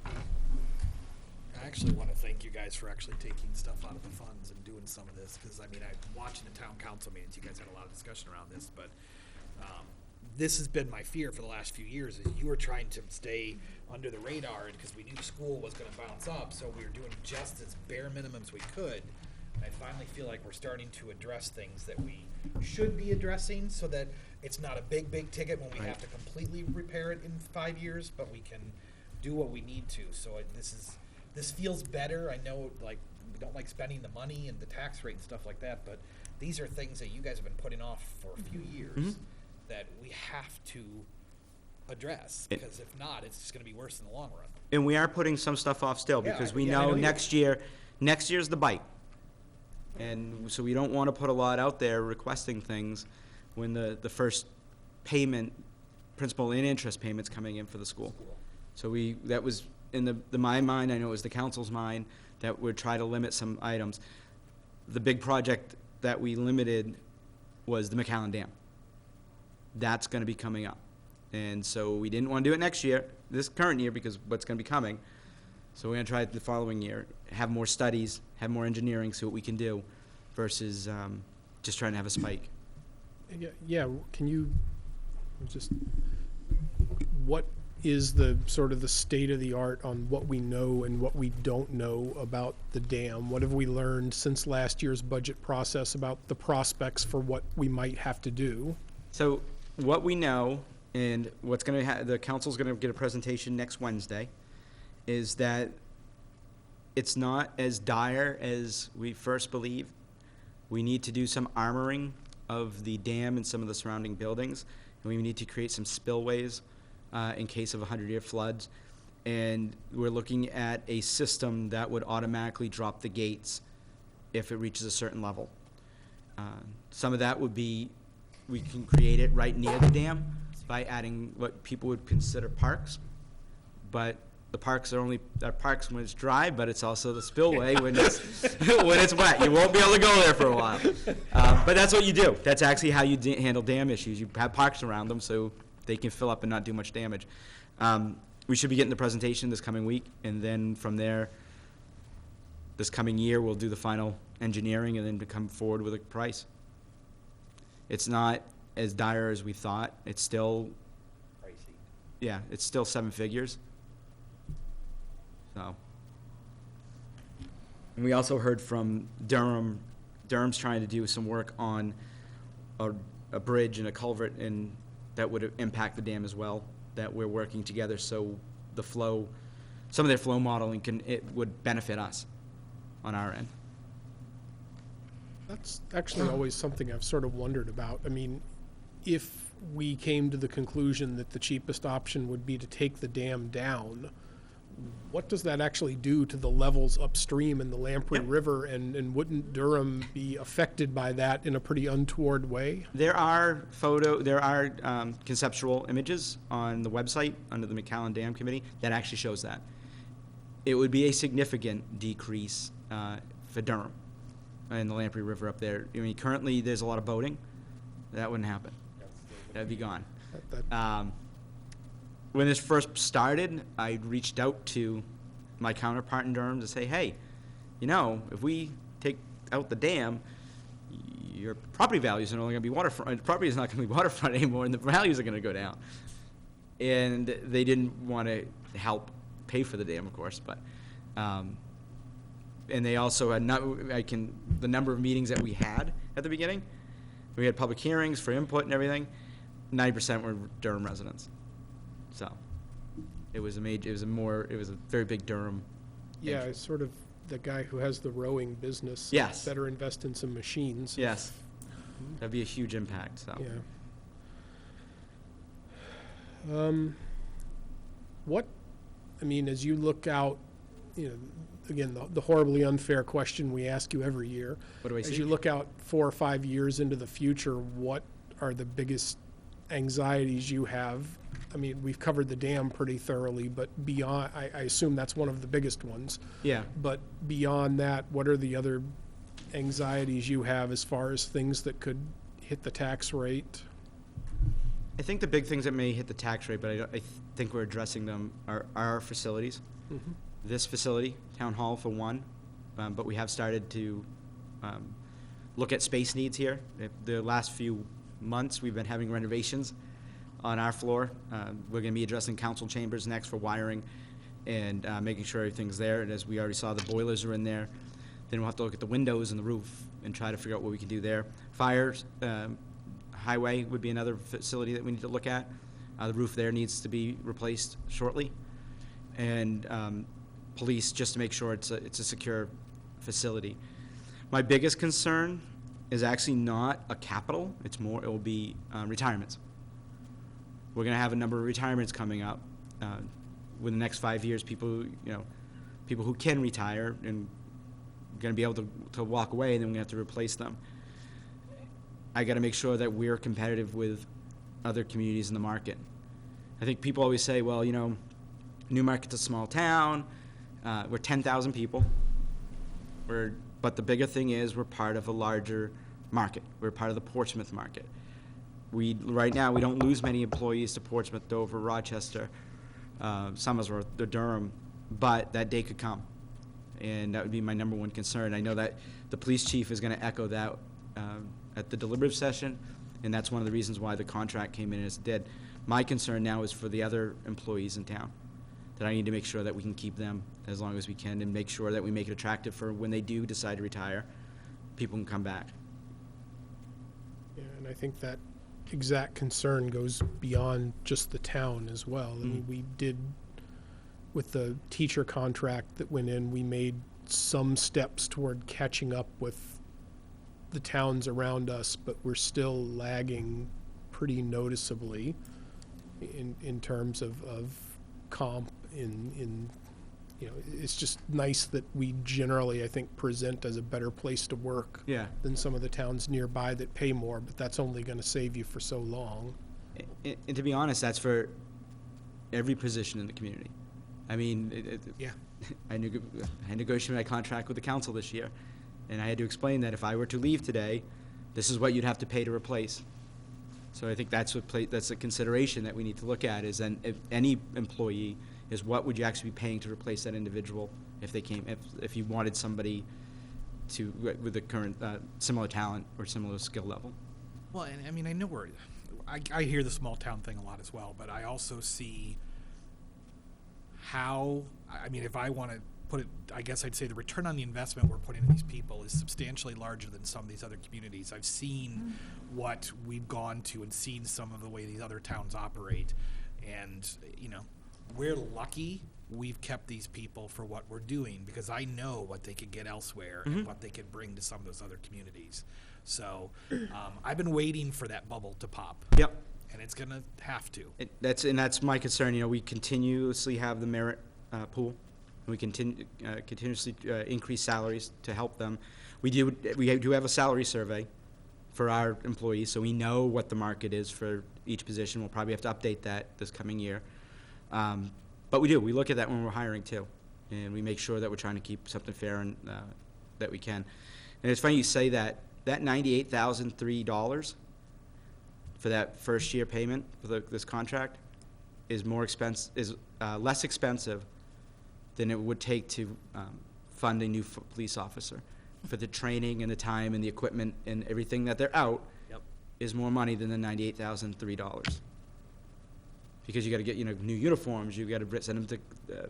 I actually want to thank you guys for actually taking stuff out of the funds and doing some of this, because, I mean, watching the town council meetings, you guys had a lot of discussion around this, but this has been my fear for the last few years, is you were trying to stay under the radar, because we knew school was going to bounce up, so we were doing just as bare minimum as we could. And I finally feel like we're starting to address things that we should be addressing, so that it's not a big ticket when we have to completely repair it in 5 years, but we can do what we need to. So this feels better. I know, like, we don't like spending the money and the tax rate and stuff like that, but these are things that you guys have been putting off for a few years that we have to address, because if not, it's just gonna be worse in the long run. And we are putting some stuff off still, Yeah, because I we know know you next year's the bite. And so we don't want to put a lot out there requesting things when the first payment, principal and interest payments coming in for the school. So that was in my mind, I know it was the council's mind, that would try to limit some items. The big project that we limited was the McAllen Dam. That's going to be coming up. And so we didn't want to do it next year, this current year, because what's going to be coming. So we're going to try it the following year, have more studies, have more engineering, see what we can do, versus just trying to have a spike. yeah, can you just, what is the sort of the state of the art on what we know and what we don't know about the dam? What have we learned since last year's budget process about the prospects for what we might have to do? So what we know, and what's going to the council's going to get a presentation next Wednesday, is that it's not as dire as we first believed. We need to do some armoring of the dam and some of the surrounding buildings, and we need to create some spillways in case of 100-year floods. And we're looking at a system that would automatically drop the gates if it reaches a certain level. Some of that would be, we can create it right near the dam by adding what people would consider parks. But the parks are parks when it's dry, but it's also the spillway when it's, when it's wet. You won't be able to go there for a while. But that's what you do. That's actually how you handle dam issues. You have parks around them so they can fill up and not do much damage. We should be getting the presentation this coming week, and then from there, this coming year, we'll do the final engineering and then to come forward with a price. It's not as dire as we thought. It's still, Pricey. yeah, it's still 7 figures. So. And we also heard from Durham. Durham's trying to do some work on a bridge and a culvert, and that would impact the dam as well, that we're working together so the flow, some of their flow modeling it would benefit us on our end. That's actually always something I've sort of wondered about. I mean, if we came to the conclusion that the cheapest option would be to take the dam down, what does that actually do to the levels upstream in the Lamprey River, and wouldn't Durham be affected by that in a pretty untoward way? There are conceptual images on the website under the McAllen Dam Committee that actually shows that. It would be a significant decrease for Durham and the Lamprey River up there. I mean, currently there's a lot of boating. That wouldn't happen. That'd be gone. When this first started, I reached out to my counterpart in Durham to say, hey, you know, if we take out the dam, your property values are only going to be waterfront. Property is not going to be waterfront anymore, and the values are going to go down. And they didn't want to help pay for the dam, of course, but and they also had the number of meetings that we had at the beginning. We had public hearings for input and everything. 90% were Durham residents. So it was a very big Durham. Yeah, entry. it's sort of the guy who has the rowing business. Yes. Better invest in some machines. Yes. That'd be a huge impact, so. Yeah. I mean, as you look out, you know, again, the horribly unfair question we ask you every year. What do I see? As you look out 4 or 5 years into the future, what are the biggest anxieties you have? I mean, we've covered the dam pretty thoroughly, but beyond, I assume that's one of the biggest ones. Yeah. But beyond that, what are the other anxieties you have as far as things that could hit the tax rate? I think the big things that may hit the tax rate, but I think we're addressing them, are our facilities. Mm-hmm. This facility, Town Hall for one, but we have started to look at space needs here. The last few months, we've been having renovations on our floor. We're going to be addressing council chambers next for wiring and making sure everything's there. And as we already saw, the boilers are in there. Then we'll have to look at the windows and the roof and try to figure out what we can do there. Fires, highway would be another facility that we need to look at. The roof there needs to be replaced shortly. And police, just to make sure it's a secure facility. My biggest concern is actually not a capital. It will be retirements. We're going to have a number of retirements coming up within the next 5 years. People who can retire and going to be able to walk away, and then we're going to have to replace them. I got to make sure that we're competitive with other communities in the market. I think people always say, well, you know, Newmarket's a small town. We're 10,000 people. But the bigger thing is we're part of a larger market. We're part of the Portsmouth market. Right now, we don't lose many employees to Portsmouth, Dover, Rochester, Somersworth, or Durham, but that day could come. And that would be my number one concern. I know that the police chief is going to echo that at the deliberative session, and that's one of the reasons why the contract came in as it did. My concern now is for the other employees in town, that I need to make sure that we can keep them as long as we can and make sure that we make it attractive for when they do decide to retire, people can come back. Yeah, and I think that exact concern goes beyond just the town as well. I mean, we did, with the teacher contract that went in, we made some steps toward catching up with the towns around us, but we're still lagging pretty noticeably in terms of comp in it's just nice that we generally, I think, present as a better place to work Yeah. than some of the towns nearby that pay more, but that's only going to save you for so long. And to be honest, that's for every position in the community. I mean, Yeah. I negotiated my contract with the council this year, and I had to explain that if I were to leave today, this is what you'd have to pay to replace. So I think that's that's a consideration that we need to look at, is then if any employee, is what would you actually be paying to replace that individual if they came, if you wanted somebody to, with the current, similar talent or similar skill level. Well, and I mean, I know I hear the small town thing a lot as well, but I also see how, I mean, if I want to put it, I guess I'd say the return on the investment we're putting in these people is substantially larger than some of these other communities. I've seen what we've gone to and seen some of the way these other towns operate. And, we're lucky we've kept these people for what we're doing, because I know what they could get elsewhere and what they could bring to some of those other communities. So I've been waiting for that bubble to pop. Yep. And it's going to have to. That's my concern. We continuously have the merit pool. We continuously increase salaries to help them. We do have a salary survey for our employees, so we know what the market is for each position. We'll probably have to update that this coming year. But we look at that when we're hiring too, and we make sure that we're trying to keep something fair and that we can. And it's funny you say that $98,003 for that first year payment for this contract is less expensive than it would take to fund a new police officer. For the training and the time and the equipment and everything that they're out, is more money than the $98,003. Because you got to get new uniforms, you got to send them to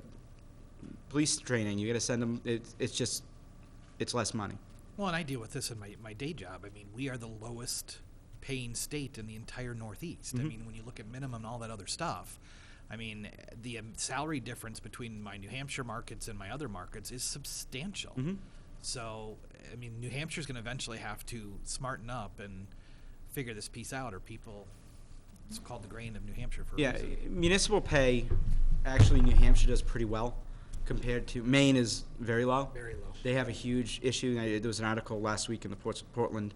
police training, you got to send them. It's less money. Well, and I deal with this in my day job. I mean, we are the lowest paying state in the entire Northeast. I mean, when you look at minimum and all that other stuff, I mean, the salary difference between my New Hampshire markets and my other markets is substantial. So, I mean, New Hampshire's going to eventually have to smarten up and figure this piece out, or people, it's called the grain of New Hampshire for a reason. Municipal pay, actually New Hampshire does pretty well compared to, Maine is very low. Very low. They have a huge issue. There was an article last week in the Portland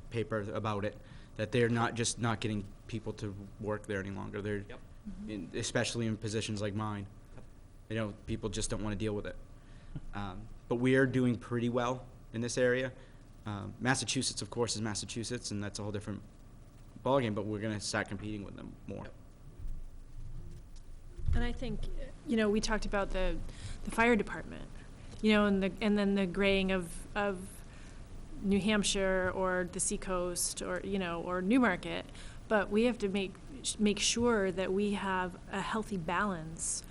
paper about it, that they're not getting people to work there any longer. They're, especially in positions like mine. People just don't want to deal with it. But we are doing pretty well in this area. Massachusetts, of course, is Massachusetts, and that's a whole different ballgame, but we're going to start competing with them more. And I think, we talked about the fire department, and then the graying of New Hampshire or the Seacoast or Newmarket, but we have to make sure that we have a healthy balance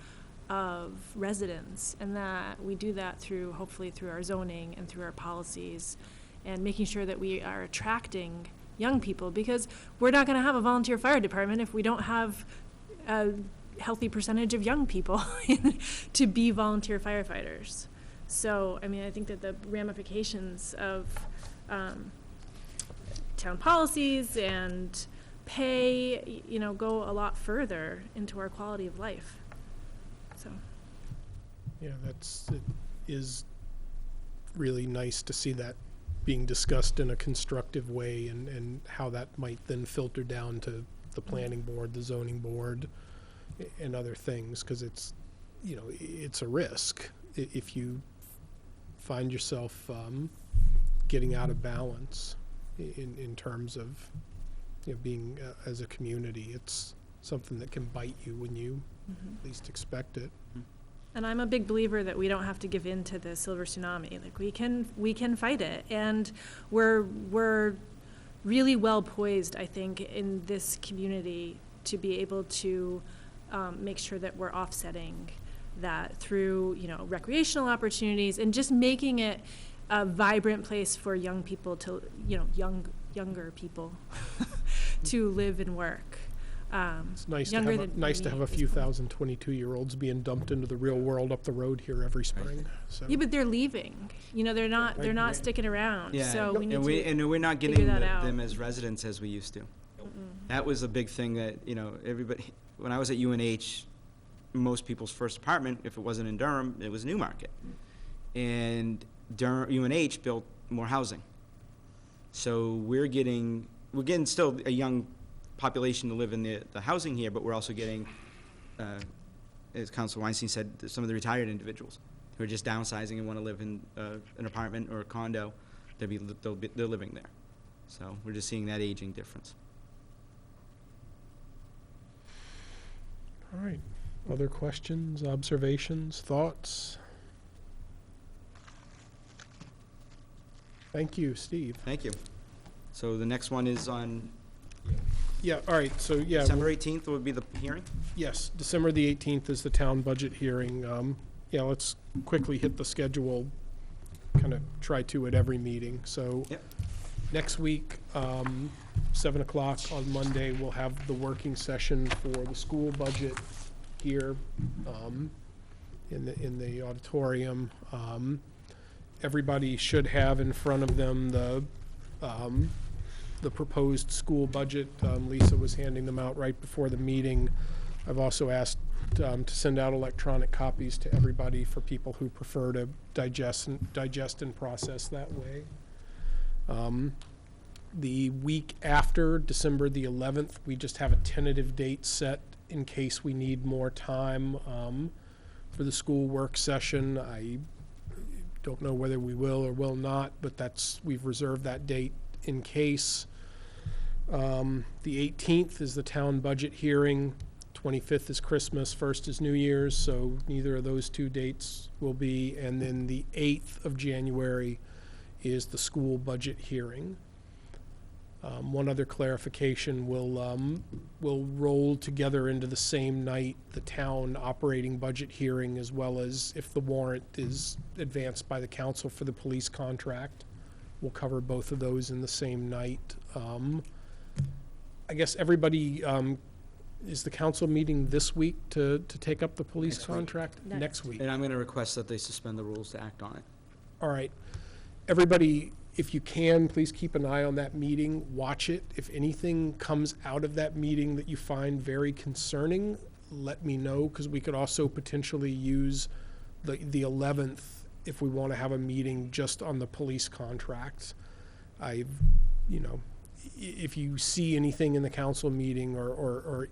of residents, and that we do that hopefully through our zoning and through our policies, and making sure that we are attracting young people, because we're not going to have a volunteer fire department if we don't have a healthy percentage of young people to be volunteer firefighters. So, I mean, I think that the ramifications of town policies and pay, go a lot further into our quality of life. So. Yeah, it is really nice to see that being discussed in a constructive way, and how that might then filter down to the planning board, the zoning board, and other things, because it's a risk if you find yourself getting out of balance in terms of being as a community. It's something that can bite you when you least expect it. And I'm a big believer that we don't have to give in to the silver tsunami. Like, we can fight it, and we're really well poised, I think, in this community to be able to make sure that we're offsetting that through recreational opportunities, and just making it a vibrant place for young people to younger people to live and work. It's nice to have a few thousand 22-year-olds being dumped into the real world up the road here every spring. So. Yeah, but they're leaving. They're not sticking around. Yeah, so we need and we're not figure getting that out. them as residents as we used to. That was a big thing that everybody. When I was at UNH, most people's first apartment, if it wasn't in Durham, it was Newmarket. And UNH built more housing. So we're getting still a young population to live in the housing here, but we're also getting, as Councilor Weinstein said, some of the retired individuals who are just downsizing and want to live in an apartment or a condo. They're living there. So we're just seeing that aging difference. All right. Other questions, observations, thoughts? Thank you, Steve. Thank you. So the next one is on Yeah, all right, so, yeah. December 18th would be the hearing? Yes, December the 18th is the town budget hearing. Yeah, let's quickly hit the schedule, kind of try to at every meeting. So Yep. next week, 7 o'clock on Monday, we'll have the working session for the school budget here in the auditorium. Everybody should have in front of them the proposed school budget. Lisa was handing them out right before the meeting. I've also asked to send out electronic copies to everybody for people who prefer to digest and process that way. The week after, December the 11th, we just have a tentative date set in case we need more time for the school work session. I don't know whether we will or will not, but we've reserved that date in case. The 18th is the town budget hearing. 25th is Christmas, 1st is New Year's, so neither of those two dates will be. And then the 8th of January is the school budget hearing. One other clarification, we'll roll together into the same night the town operating budget hearing, as well as if the warrant is advanced by the council for the police contract. We'll cover both of those in the same night. I guess everybody, is the council meeting this week to take up the police contract? Next week. And I'm going to request that they suspend the rules to act on it. All right. Everybody, if you can, please keep an eye on that meeting. Watch it. If anything comes out of that meeting that you find very concerning, let me know, because we could also potentially use the 11th if we want to have a meeting just on the police contract. If you see anything in the council meeting or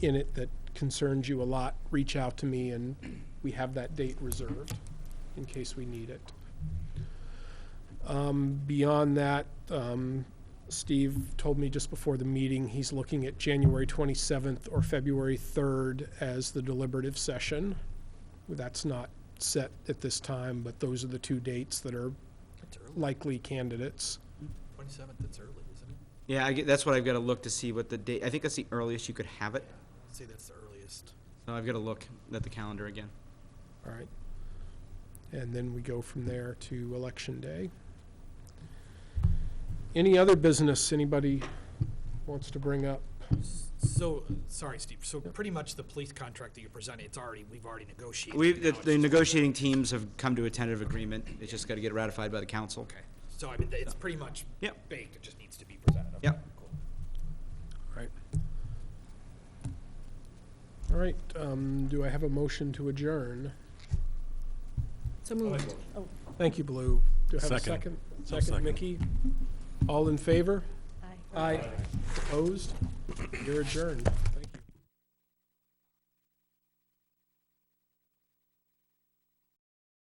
in it that concerns you a lot, reach out to me, and we have that date reserved in case we need it. Beyond that, Steve told me just before the meeting he's looking at January 27th or February 3rd as the deliberative session. That's not set at this time, but those are the two dates that are likely candidates. 27th, that's early, isn't it? Yeah, that's what I've got to look to see what the date, I think that's the earliest you could have it. I'd say that's the earliest. So I've got to look at the calendar again. All right. And then we go from there to Election Day. Any other business anybody wants to bring up? So, sorry, Steve, so pretty much the police contract that you presented, we've already negotiated. The negotiating teams have come to a tentative agreement. It's just got to get ratified by the council. Okay, so I mean, it's pretty much Yep. baked, it just needs to be presented. Okay, Yep. cool. Right. All right, do I have a motion to adjourn? So moved. Oh, Thank you, Blue. Do I have a Second. second? I'll Second, second. Mickey? All in favor? aye. Aye. Opposed? You're adjourned.